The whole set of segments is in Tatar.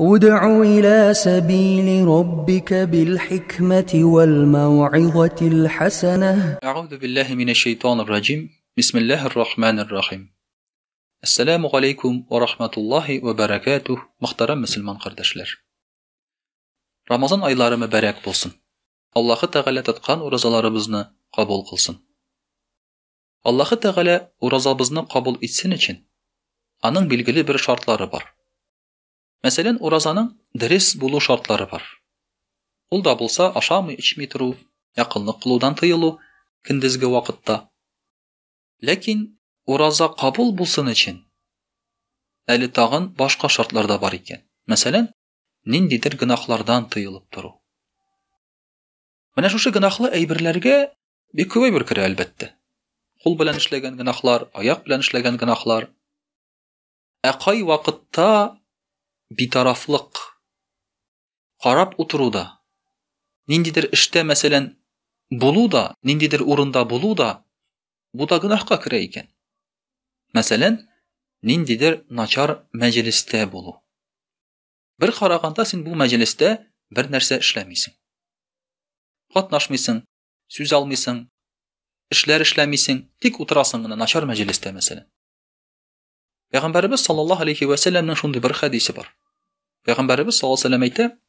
ادع إلى سبيل ربك بالحكمة والموعظة الحسنة. أعوذ بالله من الشيطان الرجيم. بسم الله الرحمن الرحيم. Assalamu alaykum wa rahmatullahi wa barakatuh. Muhtaram Müslüman kardeşler. Ramazan ayları mübarek olsun. Allah'ı Teala tutkan urazalarımızı kabul kılsın. Allah'ı Teala urazabızını kabul etsin için anın bilgili bir şartları var. Mesela urazanın diriz bulu şartları var. Ol da bulsa aşamı içmi turu, yakınlık kılıdan tıyılı, kindizgi vakitta. Lakin uraza kabul bulsun için eli tağın başka şartlarda var iken. Mesela nindidir günahlardan tıyılıp turu. Mana şu günahlı eybirlerge bir küve bir kere elbette. Kul bilen işlegen günahlar, ayak bilen işlegen günahlar. Akay vakitta bir taraflık qarab oturuda. Nindidir işte mesela bulu da, nindidir urunda bulu da bu da günahka kire iken. Mesela nindidir naçar mecliste bulu. Bir qaraganda sen bu mecliste bir nerse işlemiysin. Qatnaşmıysan, söz almıysan, işler işlemiysin, tik oturasın gına naçar mecliste mesela. Peygamberimiz sallallahu aleyhi ve sellem'nin şunday bir hadisi var. Peygamberimiz sallallahu aleyhi ve sellem aytdı: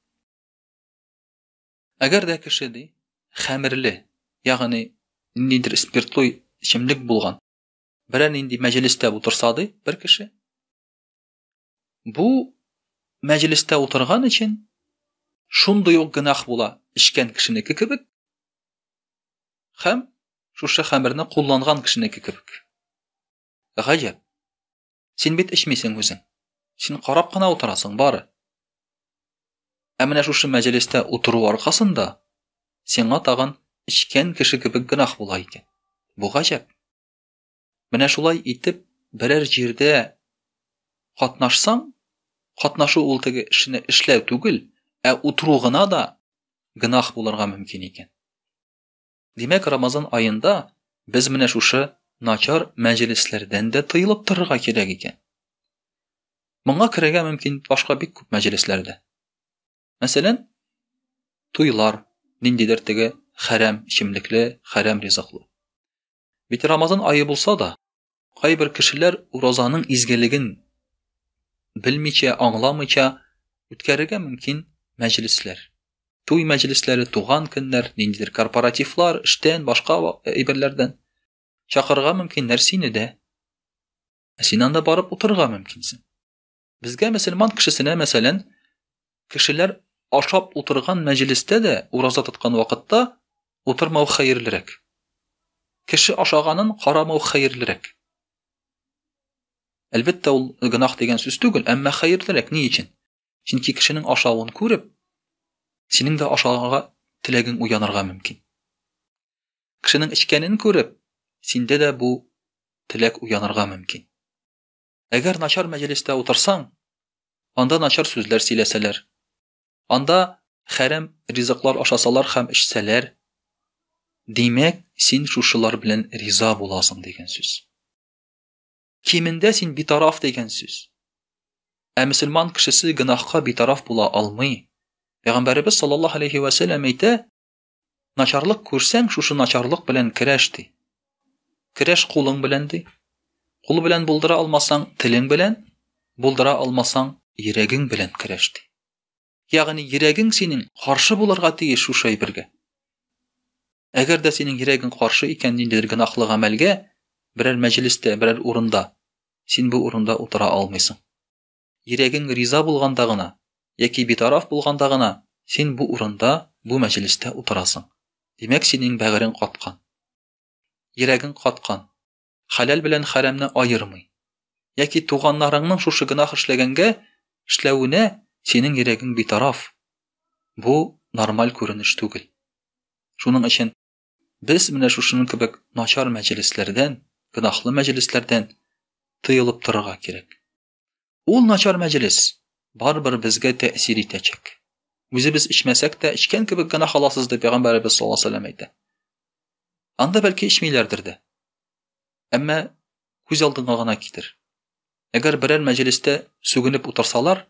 "Agar da kişi xamirli, yani nindir spirtli içimlik bulgan, bir nindi mecliste otursadı bir kişi, bu mecliste oturgan için şunday o günah bula içken kişiniki kibik, hem şu xamirini kullangan kişiniki kibik. Gacep. Sen bit içmeysen özün. Sen qarab qana oturasın bari. Amina şu mecliste oturup arkasında sen tağın içken kişi kibik günah bula iken. Bu gacep. Mana şulay itip birer jerde qatnaşsan, qatnaşı ultigi işini işlew tugil, oturuguna da günah bularga mümkin iken. Demek Ramazan ayında biz mana şu naçar meclislerden de tıyılıp turga kerek iken. Munga kirege mümkin başka bir köp meclislerde. Mesela tuylar, nindidir tege haram içimlikli, haram rizıklı. Biti Ramazan ayı bulsa da kayber kişiler urazanın izgeligin bilmiçe, anlamayça ütkerige mümkin meclisler. Tuy meclisleri, tuğan günler, nindidir korporatiflar, işten başka iberlerden çakırga mümkin nersini de sinan da barıp oturga mümkinsin. Bizge Müslüman kişisine mesela kişiler aşap oturgan mecliste de uraza tutkan vakitta oturmağı hayırlırek. Kişi aşağının qaramağı hayırlırek. Elbette o günah degen söz tügül, amma hayırlırek. Ni için? Çünkü kişinin aşağını görüp senin de aşağıga tilegin uyanırga mümkin. Kişinin içkenini görüp sinde de bu tilek uyanırga mümkin. Eğer naçar mecliste otursan, anda naçar sözler sileseler, anda haram rizıklar aşasalar hem içseler, demek sen şuşular bilen riza bulasın degen söz. Kiminde sen bir taraf degen söz. Müslüman kişisi günahka bir taraf bula almayı. Peygamberimiz sallallahu aleyhi ve sellem aytdı: "Naçarlık görsen şuşu naçarlık bilen kireşti. Kireş kulun bilendi. Kul bilen buldura almasan tilin bilen, buldura almasan yüregin bilen kireşti." Yani yüregin senin karşı bularga tiyiş şu şey birge. Eğer de senin yüregin karşı iken nindir günahlı amelge, birer mecliste, birer urunda, sen bu urunda otura almıysın. Yüregin riza bulgandagına, yaki bir taraf bulgandagına, sen bu urunda, bu mecliste oturasın. Demek senin bağırın qatkan. Yüregin qatkan. Halal bilen haramni ayırmay. Yaki tuğanlarının şuşu günah işlegenge, işlewine senin yüregin bir taraf. Bu normal görünüş tugil. Şunun için biz mine şuşunun kibik naçar meclislerden, günahlı meclislerden tıyılıp turga kerek. Ol naçar meclis baribir bizge tesir etecek. Bizi biz içmesek de içken kibik günah alasız da Peygamberimiz sallallahu aleyhi ve sellem aytdı. Anda belki içmeylerdir de. Amma göz aldığına gana gider. Eğer birer mecliste sügünüp otursalar,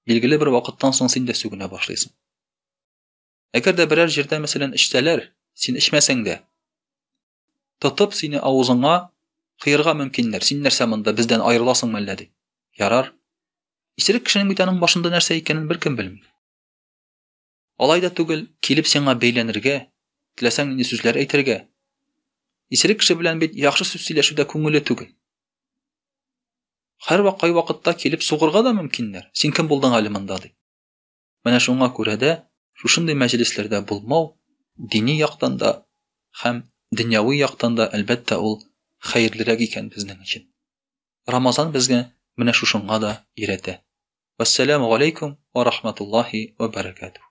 Билгеле бер вакыттан соң син дә сүгенә башлыйсың. Әгәр дә берәр җирдә мәсәлән эчтәләр, син эчмәсәң дә, тотып сине авызыңа кыерга мөмкиннәр. Син нәрсә монда бездән аерыласыңмы әллә ди. Ярар. Исерек кешенең бит аның башында нәрсә икәнен беркем белми. Алай да түгел, килеп сиңа бәйләнергә, теләсәң нинди сүзләр әйтергә. Исерек кеше белән бит яхшы сүз сөйләшүдә күңеле түгел. Һәр вакытта килеп сугырга да мөмкиннәр. Син кем булдың әле монда ди. Менә шуңа күрә дә шушындый мәҗлесләрдә булмау дини яктан да һәм дөньяви яктан да әлбәттә ул хәерлерәк икән безнең өчен. Рамазан безгә менә шушыңа да өйрәтә. Вассаламу алейкум ва рахматуллаһи ва баракатуһ.